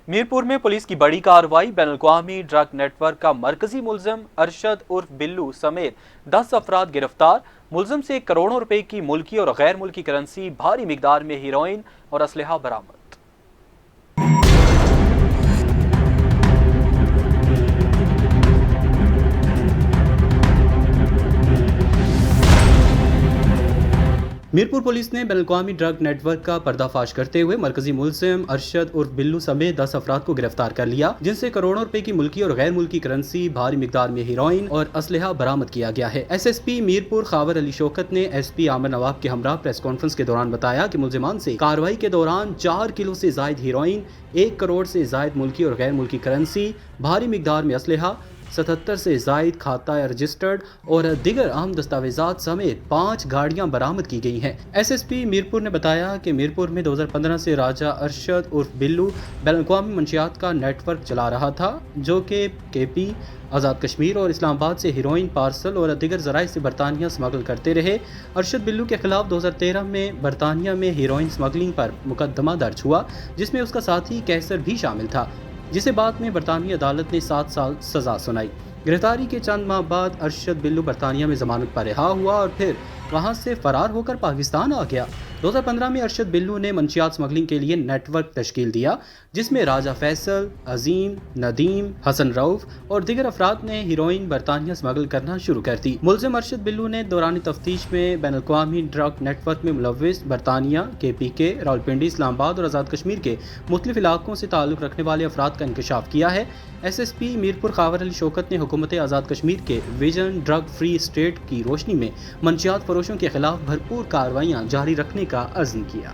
मीरपुर में पुलिस की बड़ी कार्रवाई। बैनुल-अक़वामी ड्रग नेटवर्क का मरकजी मुलजिम अरशद उर्फ बिल्लू समेत 10 अफराद गिरफ्तार। मुलजिम से करोड़ों रुपए की मुल्की और गैर मुल्की करेंसी, भारी मिकदार में हीरोइन और असलहा बरामद। मीरपुर पुलिस ने बैनुल-अक़वामी ड्रग नेटवर्क का पर्दाफाश करते हुए मरकजी मुलजिम अरशद उर्फ बिल्लू समेत 10 अफराद को गिरफ्तार कर लिया, जिनसे करोड़ों रुपए की मुल्की और गैर मुल्की करेंसी, भारी मिकदार में हीरोइन और असलहा बरामद किया गया है। SSP मीरपुर खावर अली शौकत ने SP आमिर नवाब के हमरा प्रेस कॉन्फ्रेंस के दौरान बताया कि मुलजिमान से कार्रवाई के दौरान 4 किलो से जायद हीरोइन, 1 करोड़ से जायद मुल्की और गैर मुल्की करेंसी, भारी मिकदार में असलहा, 77 से जायद खाता रजिस्टर्ड और दिगर अहम दस्तावेजात समेत 5 गाड़ियां बरामद की गई हैं। SSP मीरपुर ने बताया कि मीरपुर में 2015 से राजा अरशद उर्फ बिल्लू बैनुल-अक़वामी मंशियात का नेटवर्क चला रहा था, जो कि KP, आज़ाद कश्मीर और इस्लामाबाद से हीरोइन पार्सल और दिगर ज़राए से बरतानिया स्मगल करते रहे। अरशद बिल्लू के खिलाफ 2013 में बरतानिया में हीरोइन स्मगलिंग पर मुकदमा दर्ज हुआ, जिसमें उसका साथी कैसर भी शामिल था, जिसे बाद में बरतानवी अदालत ने 7 साल सज़ा सुनाई। गिरफ्तारी के चंद माह बाद अरशद बिल्लू बरतानिया में जमानत पर रिहा हुआ और फिर वहां से फरार होकर पाकिस्तान आ गया। 2015 में अरशद बिल्लू ने मंशियात स्मगलिंग के लिए नेटवर्क तश्कील दिया, जिसमें राजा फैसल, अजीम, नदीम, हसन रऊफ और दिगर अफराद ने हीरोइन बरतानिया स्मगल करना शुरू कर दी। मुलजिम अरशद बिल्लू ने दौरान तफ्तीश में बैनुल-अक़वामी ड्रग नेटवर्क में मुलव्विस बरतानिया, KPK, रावलपिंडी, इस्लामाबाद और आज़ाद कश्मीर के मुख्तलिफ इलाकों से ताल्लुक़ रखने वाले अफराद का इंकशाफ किया है। SSP मीरपुर खावर अली शौकत ने हुकूमत आज़ाद कश्मीर के विजन ड्रग फ्री स्टेट की रोशनी में मंशियात फरोशों के खिलाफ भरपूर कार्रवाइयाँ जारी रखने का अज़्म किया।